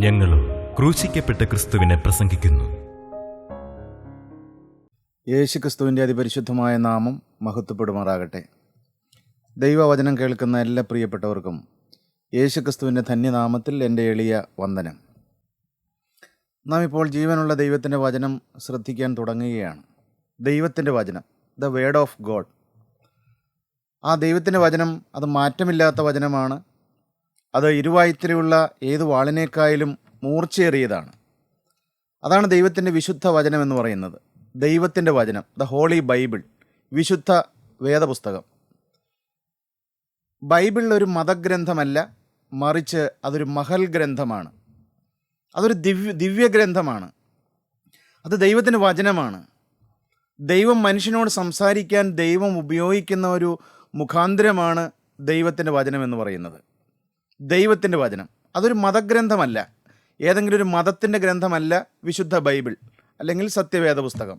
ഞങ്ങളും ക്രൂശിക്കപ്പെട്ട ക്രിസ്തുവിനെ പ്രസംഗിക്കുന്നു. യേശുക്രിസ്തുവിൻ്റെ അതിപരിശുദ്ധമായ നാമം മഹത്വപ്പെടുമാറാകട്ടെ. ദൈവവചനം കേൾക്കുന്ന എല്ലാ പ്രിയപ്പെട്ടവർക്കും യേശുക്രിസ്തുവിൻ്റെ ധന്യനാമത്തിൽ എൻ്റെ എളിയ വന്ദനം. നാം ഇപ്പോൾ ജീവനുള്ള ദൈവത്തിൻ്റെ വചനം ശ്രദ്ധിക്കാൻ തുടങ്ങുകയാണ്. ദൈവത്തിൻ്റെ വചനം, ദ വേർഡ് ഓഫ് ഗോഡ്. ആ ദൈവത്തിൻ്റെ വചനം അത് മാറ്റമില്ലാത്ത വചനമാണ്. അത് ഇരുവായ്ത്തലയുള്ള ഏതു വാളിനേക്കായാലും മൂർച്ചയേറിയതാണ്. അതാണ് ദൈവത്തിൻ്റെ വിശുദ്ധ വചനം എന്ന് പറയുന്നത്. ദൈവത്തിൻ്റെ വചനം, ദ ഹോളി ബൈബിൾ, വിശുദ്ധ വേദപുസ്തകം. ബൈബിൾ ഒരു മതഗ്രന്ഥമല്ല, മറിച്ച് അതൊരു മഹൽ ഗ്രന്ഥമാണ്. അതൊരു ദിവ്യഗ്രന്ഥമാണ്. അത് ദൈവത്തിൻ്റെ വചനമാണ്. ദൈവം മനുഷ്യനോട് സംസാരിക്കാൻ ദൈവം ഉപയോഗിക്കുന്ന ഒരു മുഖാന്തരമാണ് ദൈവത്തിൻ്റെ വചനം എന്ന് പറയുന്നത്. ദൈവത്തിൻ്റെ വചനം അതൊരു മതഗ്രന്ഥമല്ല, ഏതെങ്കിലും ഒരു മതത്തിൻ്റെ ഗ്രന്ഥമല്ല വിശുദ്ധ ബൈബിൾ അല്ലെങ്കിൽ സത്യവേദ പുസ്തകം.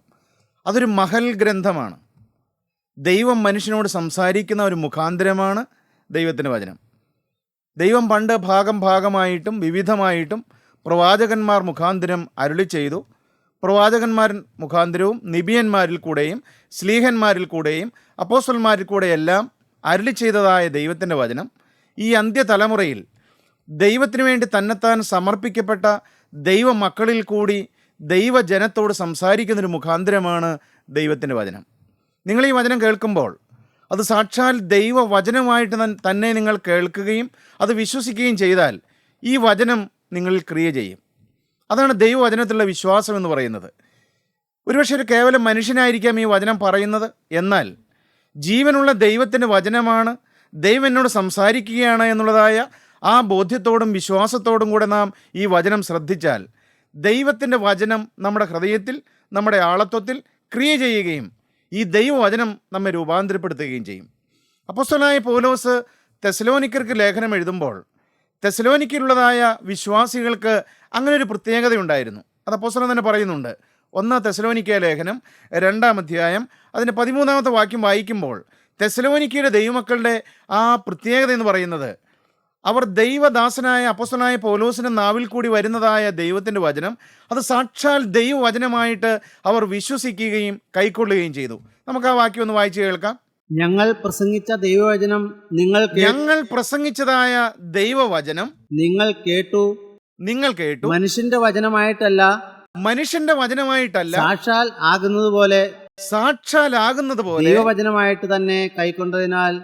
അതൊരു മഹൽ ഗ്രന്ഥമാണ്. ദൈവം മനുഷ്യനോട് സംസാരിക്കുന്ന ഒരു മുഖാന്തരമാണ് ദൈവത്തിൻ്റെ വചനം. ദൈവം പണ്ട് ഭാഗമായിട്ടും വിവിധമായിട്ടും പ്രവാചകന്മാർ മുഖാന്തരം അരുളി ചെയ്തു. പ്രവാചകന്മാർ മുഖാന്തരവും നിബിയന്മാരിൽ കൂടെയും ശ്ലീഹന്മാരിൽ കൂടെയും അപ്പോസ്തലന്മാരിൽ കൂടെയെല്ലാം അരുളി ചെയ്തതായ ദൈവത്തിൻ്റെ വചനം ഈ അന്ത്യതലമുറയിൽ ദൈവത്തിനു വേണ്ടി തന്നെത്താൻ സമർപ്പിക്കപ്പെട്ട ദൈവമക്കളിൽ കൂടി ദൈവജനത്തോട് സംസാരിക്കുന്നൊരു മുഖാന്തരമാണ് ദൈവത്തിൻ്റെ വചനം. നിങ്ങൾ ഈ വചനം കേൾക്കുമ്പോൾ അത് സാക്ഷാൽ ദൈവവചനമായിട്ട് തന്നെ നിങ്ങൾ കേൾക്കുകയും അത് വിശ്വസിക്കുകയും ചെയ്താൽ ഈ വചനം നിങ്ങളിൽ ക്രിയ ചെയ്യും. അതാണ് ദൈവവചനത്തിലുള്ള വിശ്വാസം എന്ന് പറയുന്നത്. ഒരുപക്ഷെ ഒരു കേവലം മനുഷ്യനായിരിക്കാം ഈ വചനം പറയുന്നത്, എന്നാൽ ജീവനുള്ള ദൈവത്തിൻ്റെ വചനമാണ്, ദൈവം എന്നോട് സംസാരിക്കുകയാണ് എന്നുള്ളതായ ആ ബോധ്യത്തോടും വിശ്വാസത്തോടും കൂടെ നാം ഈ വചനം ശ്രദ്ധിച്ചാൽ ദൈവത്തിൻ്റെ വചനം നമ്മുടെ ഹൃദയത്തിൽ, നമ്മുടെ ആളത്വത്തിൽ ക്രിയ ചെയ്യുകയും ഈ ദൈവവചനം നമ്മെ രൂപാന്തരപ്പെടുത്തുകയും ചെയ്യും. അപ്പോസ്തലനായ പൗലോസ് തെസ്സലോനിക്കർക്ക് ലേഖനം എഴുതുമ്പോൾ തെസ്സലോനിക്കയിലുള്ളതായ വിശ്വാസികൾക്ക് അങ്ങനെ ഒരു പ്രത്യേകതയുണ്ടായിരുന്നു. അത് അപ്പോസ്തലൻ തന്നെ പറയുന്നുണ്ട്. 1 തെസ്സലോനിക്ക ലേഖനം 2-ാം അധ്യായം അതിൻ്റെ 13-ാമത്തെ വാക്യം വായിക്കുമ്പോൾ തെസ്സലോനിക്കയുടെ ദൈവമക്കളുടെ ആ പ്രത്യേകത എന്ന് പറയുന്നത് അവർ ദൈവദാസനായ അപ്പോസ്തലനായ പൗലോസിൻ്റെ നാവിൽ കൂടി വരുന്നതായ ദൈവത്തിൻ്റെ വചനം അത് സാക്ഷാൽ ദൈവവചനമായിട്ട് അവർ വിശ്വസിക്കുകയും കൈക്കൊള്ളുകയും ചെയ്തു. നമുക്ക് ആ വാക്യം ഒന്ന് വായിച്ച് കേൾക്കാം. ഞങ്ങൾ പ്രസംഗിച്ച ദൈവവചനം ഞങ്ങൾ പ്രസംഗിച്ചതായ ദൈവവചനം നിങ്ങൾ കേട്ടു. മനുഷ്യന്റെ വചനമായിട്ടല്ല സാക്ഷാൽ ആകുന്നത് പോലെ ദൈവവചനമായിട്ട് തന്നെ കൈക്കൊണ്ടതിനാൽ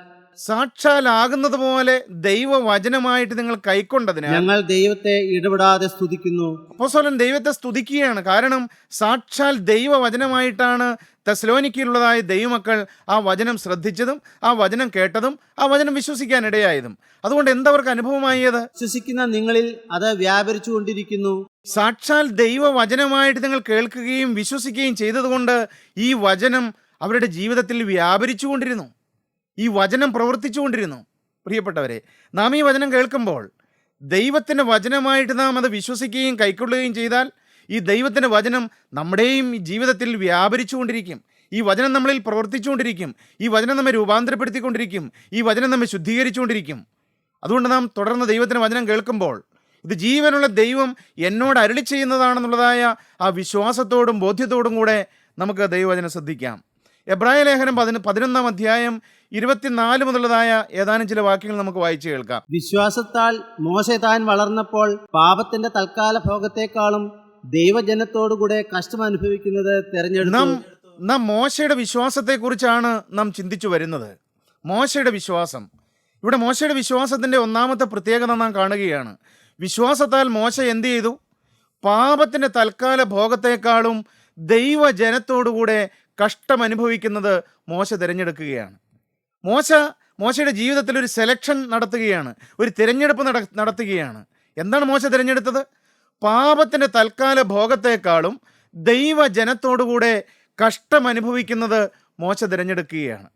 ദൈവവചനമായിട്ട് നിങ്ങൾ കൈക്കൊണ്ടതിനാൽ ഞങ്ങൾ ദൈവത്തെ ഇടപെടാതെ സ്തുതിക്കുന്നു. അപ്പോസ്തലൻ ദൈവത്തെ സ്തുതിക്കുകയാണ്. കാരണം സാക്ഷാൽ ദൈവവചനമായിട്ടാണ് തെസ്സലോനിക്കയിലുള്ളതായ ദൈവമക്കൾ ആ വചനം ശ്രദ്ധിച്ചതും ആ വചനം കേട്ടതും ആ വചനം വിശ്വസിക്കാനിടയായതും. അതുകൊണ്ട് എന്തവർക്ക് അനുഭവമായത്? വിശ്വസിക്കുന്ന നിങ്ങളിൽ അത് വ്യാപരിച്ചു കൊണ്ടിരിക്കുന്നു. സാക്ഷാൽ ദൈവവചനമായിട്ട് നിങ്ങൾ കേൾക്കുകയും വിശ്വസിക്കുകയും ചെയ്തതുകൊണ്ട് ഈ വചനം അവരുടെ ജീവിതത്തിൽ വ്യാപരിച്ചു കൊണ്ടിരുന്നു. ഈ വചനം പ്രവർത്തിച്ചു കൊണ്ടിരുന്നു. പ്രിയപ്പെട്ടവരെ, നാം ഈ വചനം കേൾക്കുമ്പോൾ ദൈവത്തിൻ്റെ വചനമായിട്ട് നാം അത് വിശ്വസിക്കുകയും കൈക്കൊള്ളുകയും ചെയ്താൽ ഈ ദൈവത്തിൻ്റെ വചനം നമ്മുടെയും ജീവിതത്തിൽ വ്യാപരിച്ചു കൊണ്ടിരിക്കും. ഈ വചനം നമ്മളിൽ പ്രവർത്തിച്ചുകൊണ്ടിരിക്കും. ഈ വചനം നമ്മെ രൂപാന്തരപ്പെടുത്തിക്കൊണ്ടിരിക്കും. ഈ വചനം നമ്മെ ശുദ്ധീകരിച്ചുകൊണ്ടിരിക്കും. അതുകൊണ്ട് നാം തുടർന്ന് ദൈവത്തിൻ്റെ വചനം കേൾക്കുമ്പോൾ ഇത് ജീവനുള്ള ദൈവം എന്നോട് അരുളി ചെയ്യുന്നതാണെന്നുള്ളതായ ആ വിശ്വാസത്തോടും ബോധ്യത്തോടും കൂടെ നമുക്ക് ദൈവവചനം ശ്രദ്ധിക്കാം. എബ്രായ ലേഖനം 11-ാം അധ്യായം 24 മുതലുള്ളതായ ഏതാനും ചില വാക്യങ്ങൾ നമുക്ക് വായിച്ചു കേൾക്കാം. വിശ്വാസത്താൽ മോശെ താൻ വളർന്നപ്പോൾ പാപത്തിന്റെ തൽക്കാല ഭോഗത്തെക്കാളും ദൈവജനത്തോടുകൂടെ കഷ്ടം അനുഭവിക്കുന്നത് തെരഞ്ഞെടുത്തു. നാം മോശയുടെ വിശ്വാസത്തെക്കുറിച്ചാണ് നാം ചിന്തിച്ചു വരുന്നത്. മോശയുടെ വിശ്വാസം, ഇവിടെ മോശയുടെ വിശ്വാസത്തിൻ്റെ 1-ാമത്തെ പ്രത്യേകത നാം കാണുകയാണ്. വിശ്വാസത്താൽ മോശ എന്ത് ചെയ്തു? പാപത്തിൻ്റെ തൽക്കാല ഭോഗത്തെക്കാളും ദൈവജനത്തോടുകൂടെ കഷ്ടം അനുഭവിക്കുന്നത് മോശ തിരഞ്ഞെടുക്കുകയാണ്. മോശയുടെ ജീവിതത്തിൽ ഒരു സെലക്ഷൻ നടത്തുകയാണ്, ഒരു തിരഞ്ഞെടുപ്പ് നടത്തുകയാണ്. എന്താണ് മോശ തിരഞ്ഞെടുത്തത്? പാപത്തിൻ്റെ തൽക്കാല ഭോഗത്തെക്കാളും ദൈവജനത്തോടുകൂടെ കഷ്ടം അനുഭവിക്കുന്നത് മോശ തിരഞ്ഞെടുക്കുകയാണ്.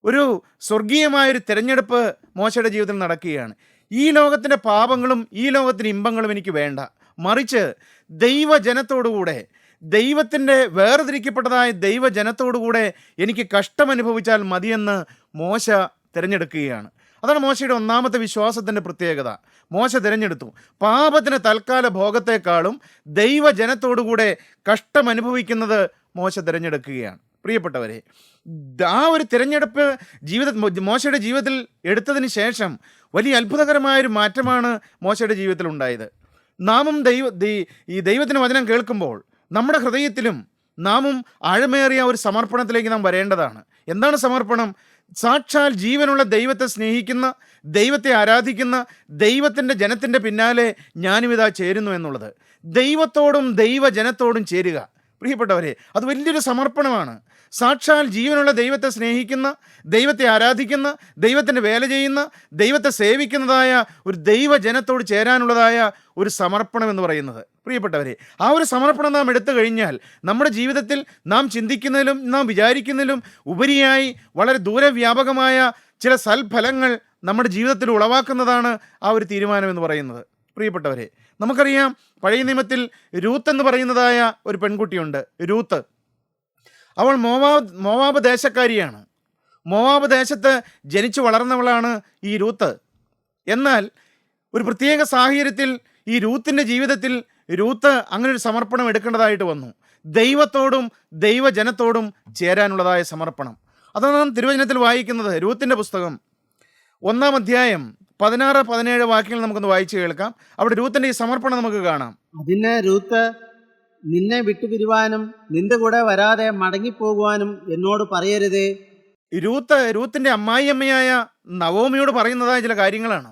ഒരു സ്വർഗീയമായൊരു തിരഞ്ഞെടുപ്പ് മോശയുടെ ജീവിതത്തിൽ നടക്കുകയാണ്. ഈ ലോകത്തിൻ്റെ പാപങ്ങളും ഈ ലോകത്തിൻ്റെ ഇമ്പങ്ങളും എനിക്ക് വേണ്ട, മറിച്ച് ദൈവജനത്തോടുകൂടെ, ദൈവത്തിൻ്റെ വേർതിരിക്കപ്പെട്ടതായ ദൈവജനത്തോടുകൂടെ എനിക്ക് കഷ്ടം അനുഭവിച്ചാൽ മതിയെന്ന് മോശ തിരഞ്ഞെടുക്കുകയാണ്. അതാണ് മോശയുടെ ഒന്നാമത്തെ വിശ്വാസത്തിൻ്റെ പ്രത്യേകത. മോശ തിരഞ്ഞെടുത്തു പാപത്തിന് തൽക്കാല ഭോഗത്തെക്കാളും ദൈവജനത്തോടുകൂടെ കഷ്ടം അനുഭവിക്കുന്നത് മോശ തിരഞ്ഞെടുക്കുകയാണ്. പ്രിയപ്പെട്ടവരെ, ആ ഒരു തിരഞ്ഞെടുപ്പ് മോശയുടെ ജീവിതത്തിൽ എടുത്തതിന് ശേഷം വലിയ അത്ഭുതകരമായൊരു മാറ്റമാണ് മോശയുടെ ജീവിതത്തിൽ ഉണ്ടായത്. നാമും ഈ ദൈവത്തിൻ്റെ വചനം കേൾക്കുമ്പോൾ നമ്മുടെ ഹൃദയത്തിലും നാമും ആഴമേറിയ ഒരു സമർപ്പണത്തിലേക്ക് നാം വരേണ്ടതാണ്. എന്താണ് സമർപ്പണം? സാക്ഷാൽ ജീവനുള്ള ദൈവത്തെ സ്നേഹിക്കുന്ന, ദൈവത്തെ ആരാധിക്കുന്ന ദൈവത്തിൻ്റെ ജനത്തിൻ്റെ പിന്നാലെ ഞാനും ഇതാ ചേരുന്നു എന്നുള്ളത്. ദൈവത്തോടും ദൈവജനത്തോടും ചേരുക പ്രിയപ്പെട്ടവരെ, അത് വലിയൊരു സമർപ്പണമാണ്. സാക്ഷാൽ ജീവനുള്ള ദൈവത്തെ സ്നേഹിക്കുന്ന, ദൈവത്തെ ആരാധിക്കുന്ന, ദൈവത്തിൻ്റെ വേല ചെയ്യുന്ന, ദൈവത്തെ സേവിക്കുന്നതായ ഒരു ദൈവജനത്തോട് ചേരാനുള്ളതായ ഒരു സമർപ്പണം എന്ന് പറയുന്നത്. പ്രിയപ്പെട്ടവരെ, ആ ഒരു സമർപ്പണം നാം എടുത്തു കഴിഞ്ഞാൽ നമ്മുടെ ജീവിതത്തിൽ നാം ചിന്തിക്കുന്നതിലും നാം വിചാരിക്കുന്നതിലും ഉപരിയായി വളരെ ദൂരവ്യാപകമായ ചില സൽഫലങ്ങൾ നമ്മുടെ ജീവിതത്തിൽ ഉളവാക്കുന്നതാണ് ആ ഒരു തീരുമാനം എന്ന് പറയുന്നത്. പ്രിയപ്പെട്ടവരെ, നമുക്കറിയാം പഴയ നിയമത്തിൽ രൂത്ത് എന്ന് പറയുന്നതായ ഒരു പെൺകുട്ടിയുണ്ട്. രൂത്ത്, അവൾ മോവാബ് ദേശക്കാരിയാണ്. മോവാബ് ദേശത്ത് ജനിച്ചു വളർന്നവളാണ് ഈ രൂത്ത്. എന്നാൽ ഒരു പ്രത്യേക സാഹചര്യത്തിൽ ഈ രൂത്തിൻ്റെ ജീവിതത്തിൽ രൂത്ത് അങ്ങനെ ഒരു സമർപ്പണം എടുക്കേണ്ടതായിട്ട് വന്നു. ദൈവത്തോടും ദൈവജനത്തോടും ചേരാനുള്ളതായ സമർപ്പണം. അതാണ് നാം തിരുവചനത്തിൽ വായിക്കുന്നത്. രൂത്തിൻ്റെ പുസ്തകം 1-ാം അധ്യായം 16-17 വാക്യങ്ങൾ നമുക്കൊന്ന് വായിച്ചു കേൾക്കാം. അവിടെ രൂത്തിൻ്റെ ഈ സമർപ്പണം നമുക്ക് കാണാം. അതിന് രൂത്ത്, നിന്നെ വിട്ടുപിരിവാനും നിന്റെ കൂടെ വരാതെ മടങ്ങിപ്പോകുവാനും എന്നോട് പറയരുതേ. രൂത്തിൻ്റെ അമ്മായിയമ്മയായ നവോമിയോട് പറയുന്നതായ ചില കാര്യങ്ങളാണ്.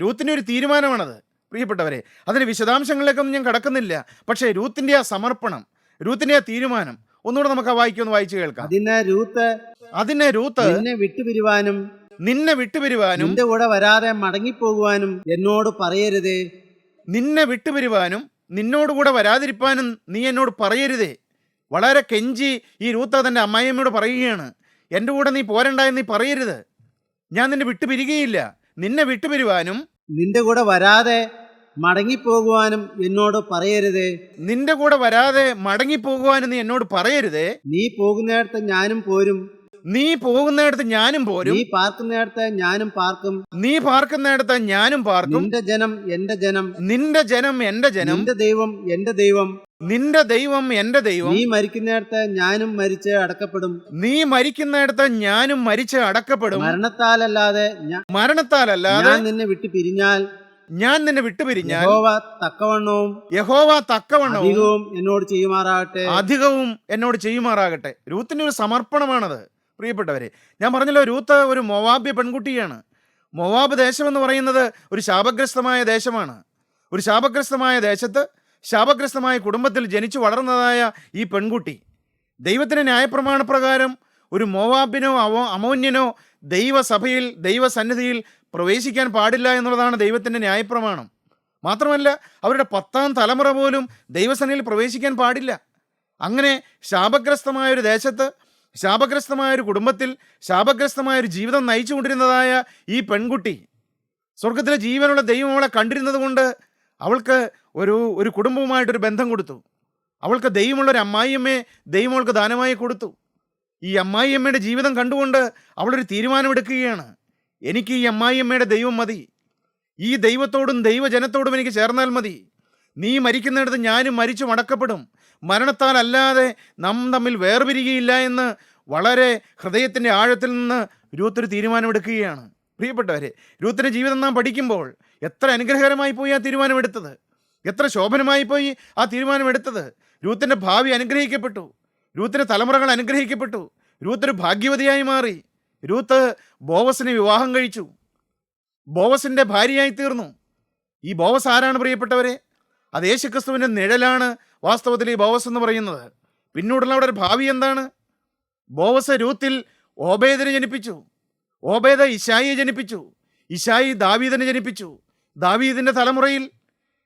രൂത്തിൻ്റെ ഒരു തീരുമാനമാണത്. പ്രിയപ്പെട്ടവരെ, അതിൻ്റെ വിശദാംശങ്ങളിലേക്കൊന്നും ഞാൻ കടക്കുന്നില്ല. പക്ഷേ രൂത്തിൻ്റെ ആ സമർപ്പണം, രൂത്തിൻ്റെ ആ തീരുമാനം ഒന്നുകൂടെ നമുക്ക് ആ വായിക്കൊന്ന് വായിച്ചു കേൾക്കാം. അതിനെ രൂത്ത് നിന്നെ വിട്ടുപിരിവാനും നിന്റെ കൂടെ വരാതെ മടങ്ങിപ്പോകുവാനും എന്നോട് പറയരുതേ. നിന്നെ വിട്ടുപിരിവാനും നിന്നോടുകൂടെ വരാതിരിപ്പാനും നീ എന്നോട് പറയരുതേ. വളരെ കെഞ്ചി ഈ രൂത്ത് തൻ്റെ അമ്മായിയമ്മയോട് പറയുകയാണ്, എൻ്റെ കൂടെ നീ പോരണ്ട എന്ന് നീ പറയരുത്. ഞാൻ നിന്നെ വിട്ടുപിരികയില്ല. നിന്നെ വിട്ടുപിരിവാനും നിന്റെ കൂടെ വരാതെ മടങ്ങിപ്പോകുവാനും എന്നോട് പറയരുതേ. നിന്റെ കൂടെ വരാതെ മടങ്ങിപ്പോകുവാനും നീ എന്നോട് പറയരുതേ. നീ പോകുന്നിടത്ത് ഞാനും പോരും. നീ പോകുന്നിടത്ത് ഞാനും പോരും. നീ പാർക്കുന്നിടത്ത് ഞാനും പാർക്കും. നീ പാർക്കുന്നിടത്ത് ഞാനും പാർക്കും. നിന്റെ ജനം എന്റെ ജനം, നിന്റെ ജനം എന്റെ ജനം. നിന്റെ ദൈവം എന്റെ ദൈവം, നിന്റെ ദൈവം എന്റെ ദൈവം. നീ മരിക്കുന്നിടത്ത് ഞാനും മരിച്ച് അടക്കപ്പെടും. നീ മരിക്കുന്നിടത്ത് ഞാനും മരിച്ച് അടക്കപ്പെടും. മരണത്താലല്ലാതെ ഞാൻ നിന്നെ വിട്ടു പിരിഞ്ഞാൽ യഹോവ തക്കവണ്ണവും അധികവും എന്നോട് ചെയ്യുമാറാകട്ടെ. രൂത്തിന്റെ ഒരു സമർപ്പണമാണത്. പ്രിയപ്പെട്ടവരെ, ഞാൻ പറഞ്ഞല്ലോ, രൂത്ത് ഒരു മോവാബ്യ പെൺകുട്ടിയാണ്. മോവാബ് ദേശം എന്ന് പറയുന്നത് ഒരു ശാപഗ്രസ്തമായ ദേശമാണ്. ഒരു ശാപഗ്രസ്തമായ ദേശത്ത് ശാപഗ്രസ്തമായ കുടുംബത്തിൽ ജനിച്ചു വളർന്നതായ ഈ പെൺകുട്ടി ദൈവത്തിൻ്റെ ന്യായപ്രമാണപ്രകാരം ഒരു മോവാബിനോ അമോന്യനോ ദൈവസഭയിൽ ദൈവസന്നിധിയിൽ പ്രവേശിക്കാൻ പാടില്ല എന്നുള്ളതാണ് ദൈവത്തിൻ്റെ ന്യായപ്രമാണം. മാത്രമല്ല, അവരുടെ 10-ാം തലമുറ പോലും ദൈവസന്നിധിയിൽ പ്രവേശിക്കാൻ പാടില്ല. അങ്ങനെ ശാപഗ്രസ്തമായൊരു ദേശത്ത്, ശാപഗ്രസ്തമായൊരു കുടുംബത്തിൽ, ശാപഗ്രസ്തമായൊരു ജീവിതം നയിച്ചുകൊണ്ടിരുന്നതായ ഈ പെൺകുട്ടി സ്വർഗത്തിലെ ജീവനുള്ള ദൈവം അവളെ കണ്ടിരുന്നത് കൊണ്ട് അവൾക്ക് ഒരു കുടുംബവുമായിട്ടൊരു ബന്ധം കൊടുത്തു. അവൾക്ക് ദൈവമുള്ളൊരു അമ്മായിയമ്മയെ ദൈവം അവൾക്ക് ദാനമായി കൊടുത്തു. ഈ അമ്മായിയമ്മയുടെ ജീവിതം കണ്ടുകൊണ്ട് അവളൊരു തീരുമാനമെടുക്കുകയാണ്, എനിക്ക് ഈ അമ്മായിയമ്മയുടെ ദൈവം മതി, ഈ ദൈവത്തോടും ദൈവജനത്തോടും എനിക്ക് ചേർന്നാൽ മതി. നീ മരിക്കുന്നിടത്ത് ഞാനും മരിച്ചു മടക്കപ്പെടും. മരണത്താൽ അല്ലാതെ നാം തമ്മിൽ വേർപിരികയില്ല എന്ന് വളരെ ഹൃദയത്തിൻ്റെ ആഴത്തിൽ നിന്ന് രൂത്ത് ഒരു തീരുമാനമെടുക്കുകയാണ്. പ്രിയപ്പെട്ടവരെ, രൂത്തിൻ്റെ ജീവിതം നാം പഠിക്കുമ്പോൾ എത്ര അനുഗ്രഹകരമായി പോയി ആ തീരുമാനമെടുത്തത്, എത്ര ശോഭനമായി പോയി ആ തീരുമാനമെടുത്തത്. രൂത്തിൻ്റെ ഭാവി അനുഗ്രഹിക്കപ്പെട്ടു. രൂത്തിൻ്റെ തലമുറകൾ അനുഗ്രഹിക്കപ്പെട്ടു. രൂത്തൊരു ഭാഗ്യവതിയായി മാറി. രൂത്ത് ബോവസിനെ വിവാഹം കഴിച്ചു. ബോവസിൻ്റെ ഭാര്യയായി തീർന്നു. ഈ ബോവസ് ആരാണ് പ്രിയപ്പെട്ടവരെ? അത് യേശുക്രിസ്തുവിൻ്റെ നിഴലാണ് വാസ്തവത്തിൽ ഈ ബോവസ് എന്ന് പറയുന്നത്. പിന്നീടുള്ള അവിടെ ഒരു ഭാവി എന്താണ്? ബോവസ് രൂത്തിൽ ഓബേദിനെ ജനിപ്പിച്ചു. ഓബേദ് ഇശായിയെ ജനിപ്പിച്ചു. ഇശായി ദാവീദിനെ ജനിപ്പിച്ചു. ദാവീദിൻ്റെ തലമുറയിൽ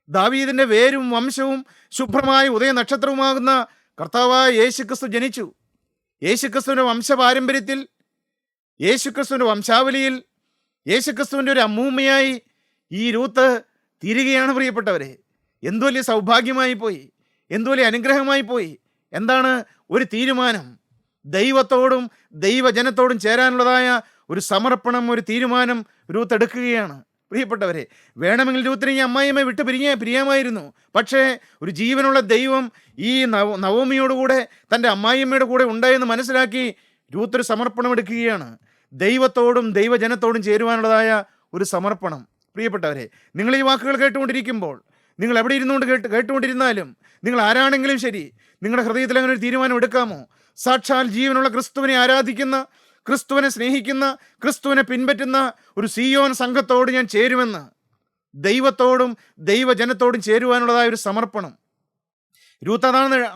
ദാവീദിൻ്റെ വേരും വംശവും ശുഭ്രമായ ഉദയനക്ഷത്രവുമാകുന്ന കർത്താവായ യേശുക്രിസ്തു ജനിച്ചു. യേശുക്രിസ്തുവിൻ്റെ വംശപാരമ്പര്യത്തിൽ, യേശുക്രിസ്തുവിൻ്റെ വംശാവലിയിൽ യേശുക്രിസ്തുവിൻ്റെ ഒരു അമ്മൂമ്മയായി ഈ രൂത്ത് തീരുകയാണ്. പ്രിയപ്പെട്ടവരെ, എന്തു വലിയ സൗഭാഗ്യമായി പോയി, എന്തു വലിയ അനുഗ്രഹമായി പോയി. എന്താണ്? ഒരു തീരുമാനം, ദൈവത്തോടും ദൈവജനത്തോടും ചേരാനുള്ളതായ ഒരു സമർപ്പണം, ഒരു തീരുമാനം രൂത്ത് എടുക്കുകയാണ്. പ്രിയപ്പെട്ടവരെ, വേണമെങ്കിൽ രൂത്തിന് ഈ അമ്മായിയമ്മയെ വിട്ട് പിരിയാമായിരുന്നു. പക്ഷേ ഒരു ജീവനുള്ള ദൈവം ഈ നവോമിയോടുകൂടെ തൻ്റെ അമ്മായിയമ്മയുടെ കൂടെ ഉണ്ടായെന്ന് മനസ്സിലാക്കി രൂത്ത് ഒരു സമർപ്പണം എടുക്കുകയാണ്. ദൈവത്തോടും ദൈവജനത്തോടും ചേരുവാനുള്ളതായ ഒരു സമർപ്പണം. പ്രിയപ്പെട്ടവരെ, നിങ്ങൾ ഈ വാക്കുകൾ കേട്ടുകൊണ്ടിരിക്കുമ്പോൾ, നിങ്ങൾ എവിടെ ഇരുന്നുകൊണ്ട് കേട്ടുകൊണ്ടിരുന്നാലും, നിങ്ങൾ ആരാണെങ്കിലും ശരി, നിങ്ങളുടെ ഹൃദയത്തിൽ അങ്ങനെ ഒരു തീരുമാനം എടുക്കാമോ? സാക്ഷാൽ ജീവനുള്ള ക്രിസ്തുവിനെ ആരാധിക്കുന്ന, ക്രിസ്തുവിനെ സ്നേഹിക്കുന്ന, ക്രിസ്തുവിനെ പിൻപറ്റുന്ന ഒരു സിയോൻ സംഘത്തോട് ഞാൻ ചേരുമെന്ന്, ദൈവത്തോടും ദൈവജനത്തോടും ചേരുവാനുള്ളതായ ഒരു സമർപ്പണം. രൂത്ത്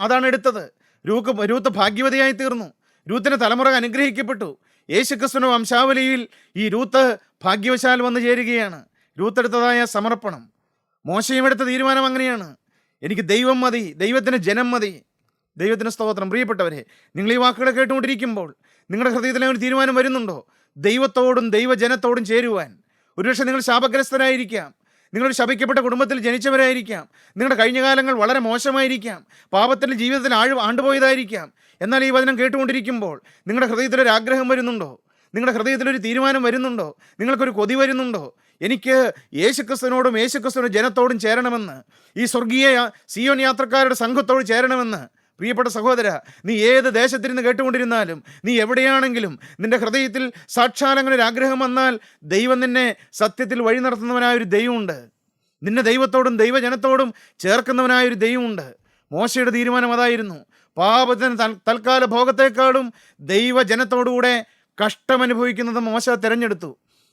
അതാണ് എടുത്തത്. രൂത്ത് ഭാഗ്യവതിയായി തീർന്നു. രൂത്തിൻ്റെ തലമുറ അനുഗ്രഹിക്കപ്പെട്ടു. യേശുക്രിസ്തുവിന്റെ വംശാവലിയിൽ ഈ രൂത്ത് ഭാഗ്യവശാൽ വന്നു ചേരുകയാണ്. രൂത്ത് എടുത്തതായ സമർപ്പണം. മോശയും എടുത്ത തീരുമാനം അങ്ങനെയാണ്. എനിക്ക് ദൈവം മതി, ദൈവത്തിന് ജനം മതി. ദൈവത്തിന് സ്തോത്രം. പ്രിയപ്പെട്ടവരെ, നിങ്ങൾ ഈ വാക്കുകൾ കേട്ടുകൊണ്ടിരിക്കുമ്പോൾ നിങ്ങളുടെ ഹൃദയത്തിലെ ഒരു തീരുമാനം വരുന്നുണ്ടോ? ദൈവത്തോടും ദൈവജനത്തോടും ചേരുവാൻ. ഒരുപക്ഷെ നിങ്ങൾ ശാപഗ്രസ്തരായിരിക്കാം, നിങ്ങളൊരു ശപിക്കപ്പെട്ട കുടുംബത്തിൽ ജനിച്ചവരായിരിക്കാം, നിങ്ങളുടെ കഴിഞ്ഞ കാലങ്ങൾ വളരെ മോശമായിരിക്കാം, പാപത്തിൻ്റെ ജീവിതത്തിൽ ആണ്ടുപോയതായിരിക്കാം. എന്നാൽ ഈ വചനം കേട്ടുകൊണ്ടിരിക്കുമ്പോൾ നിങ്ങളുടെ ഹൃദയത്തിലൊരു ആഗ്രഹം വരുന്നുണ്ടോ? നിങ്ങളുടെ ഹൃദയത്തിലൊരു തീരുമാനം വരുന്നുണ്ടോ? നിങ്ങൾക്കൊരു കൊതി വരുന്നുണ്ടോ? എനിക്ക് യേശുക്രിസ്തുവിനോടും യേശുക്രിസ്തുവിൻ്റെ ജനത്തോടും ചേരണമെന്ന്, ഈ സ്വർഗീയ സിയോൻ യാത്രക്കാരുടെ സംഘത്തോട് ചേരണമെന്ന്. പ്രിയപ്പെട്ട സഹോദര, നീ ഏത് ദേശത്തിരുന്ന് കേട്ടുകൊണ്ടിരുന്നാലും, നീ എവിടെയാണെങ്കിലും, നിന്റെ ഹൃദയത്തിൽ സാക്ഷാൽ അങ്ങനെ ഒരു ആഗ്രഹം വന്നാൽ, ദൈവം നിന്നെ സത്യത്തിൽ വഴി നടത്തുന്നവനായൊരു ദൈവമുണ്ട്. നിന്നെ ദൈവത്തോടും ദൈവജനത്തോടും ചേർക്കുന്നവനായൊരു ദൈവമുണ്ട്. മോശയുടെ തീരുമാനം അതായിരുന്നു. പാപത്തിന് തൽക്കാല ഭോഗത്തെക്കാളും ദൈവജനത്തോടുകൂടെ കഷ്ടമനുഭവിക്കുന്നത് മോശ തിരഞ്ഞെടുത്തു.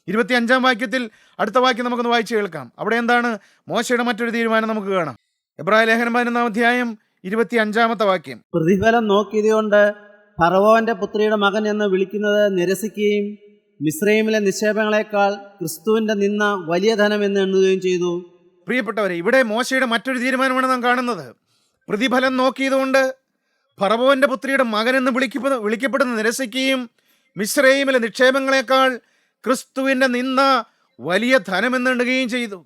25-ാം വാക്യത്തിൽ അടുത്ത വാക്യം നമുക്കൊന്ന് വായിച്ചു കേൾക്കാം. അവിടെ എന്താണ് മോശയുടെ മറ്റൊരു തീരുമാനം നമുക്ക് കാണാം. എബ്രായ ലേഖനം 11-ാം അധ്യായം 25-ാമത്തെ വാക്യം. പ്രതിഫലം നോക്കിയതുകൊണ്ട് ഫറവോന്റെ പുത്രിയുടെ മകൻ എന്ന് വിളിക്കുന്നത് നിരസിക്കുകയും മിസ്രൈമിലെ നിക്ഷേപങ്ങളെക്കാൾ ക്രിസ്തുവിന്റെ നിന്ന വലിയ ധനം എന്ന് എണ്ണുകയും ചെയ്തു. പ്രിയപ്പെട്ടവരെ, ഇവിടെ മോശയുടെ മറ്റൊരു തീരുമാനമാണ് നാം കാണുന്നത്. പ്രതിഫലം നോക്കിയതുകൊണ്ട് ഫറവോന്റെ പുത്രിയുടെ മകൻ എന്ന് വിളിക്കപ്പെടുന്ന നിരസിക്കുകയും മിസ്രൈമിലെ നിക്ഷേപങ്ങളെക്കാൾ ക്രിസ്തുവിൻ്റെ നിന്ന വലിയ ധനമെന്ന് എണ്ണുകയും ചെയ്തു.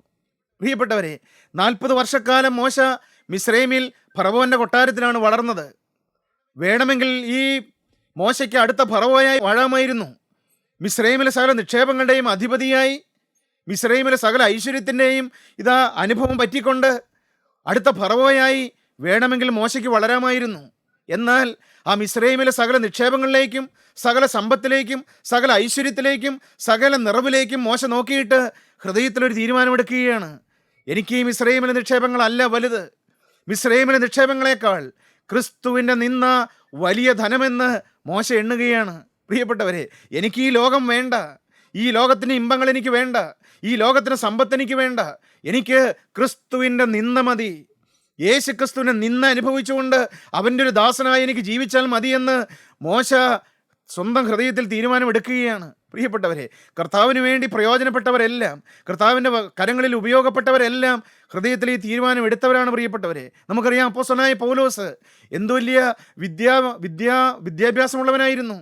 പ്രിയപ്പെട്ടവരെ, 40 വർഷക്കാലം മോശ മിസ്രൈമിൽ ഫറവോന്റെ കൊട്ടാരത്തിലാണ് വളർന്നത്. വേണമെങ്കിൽ ഈ മോശയ്ക്ക് അടുത്ത ഫറവോയായി വാഴാമായിരുന്നു. മിസ്രൈമിലെ സകല നിക്ഷേപങ്ങളുടെയും അധിപതിയായി, മിസ്രൈമിലെ സകല ഐശ്വര്യത്തിൻ്റെയും അനുഭവം പറ്റിക്കൊണ്ട് അടുത്ത ഫറവോയായി വേണമെങ്കിൽ മോശയ്ക്ക് വളരാമായിരുന്നു. എന്നാൽ ആ മിസ്രൈമിലെ സകല നിക്ഷേപങ്ങളിലേക്കും, സകല സമ്പത്തിലേക്കും, സകല ഐശ്വര്യത്തിലേക്കും, സകല നിറവിലേക്കും മോശ നോക്കിയിട്ട് ഹൃദയത്തിലൊരു തീരുമാനമെടുക്കുകയാണ്. എനിക്ക് ഈ മിസ്രൈമിലെ നിക്ഷേപങ്ങളല്ല വലുത്. മിസ്രൈമിലെ നിക്ഷേപങ്ങളെക്കാൾ ക്രിസ്തുവിൻ്റെ നിന്ന വലിയ ധനമെന്ന് മോശ എണ്ണുകയാണ്. പ്രിയപ്പെട്ടവരെ, എനിക്ക് ഈ ലോകം വേണ്ട, ഈ ലോകത്തിന് ഇമ്പങ്ങൾ എനിക്ക് വേണ്ട, ഈ ലോകത്തിന് സമ്പത്ത് എനിക്ക് വേണ്ട. എനിക്ക് ക്രിസ്തുവിൻ്റെ നിന്ന മതി. യേശു ക്രിസ്തുവിനെ നിന്ന അനുഭവിച്ചുകൊണ്ട് അവൻ്റെ ഒരു ദാസനായി എനിക്ക് ജീവിച്ചാൽ മതിയെന്ന് മോശ സ്വന്തം ഹൃദയത്തിൽ തീരുമാനമെടുക്കുകയാണ്. പ്രിയപ്പെട്ടവരെ, കർത്താവിന് വേണ്ടി പ്രയോജനപ്പെട്ടവരെല്ലാം, കർത്താവിൻ്റെ കരങ്ങളിൽ ഉപയോഗപ്പെട്ടവരെല്ലാം ഹൃദയത്തിൽ ഈ തീരുമാനം എടുത്തവരാണ്. പ്രിയപ്പെട്ടവരെ, നമുക്കറിയാം അപ്പോസ്തലനായ പൗലോസ് എന്തു വലിയ വിദ്യാഭ്യാസമുള്ളവനായിരുന്നു,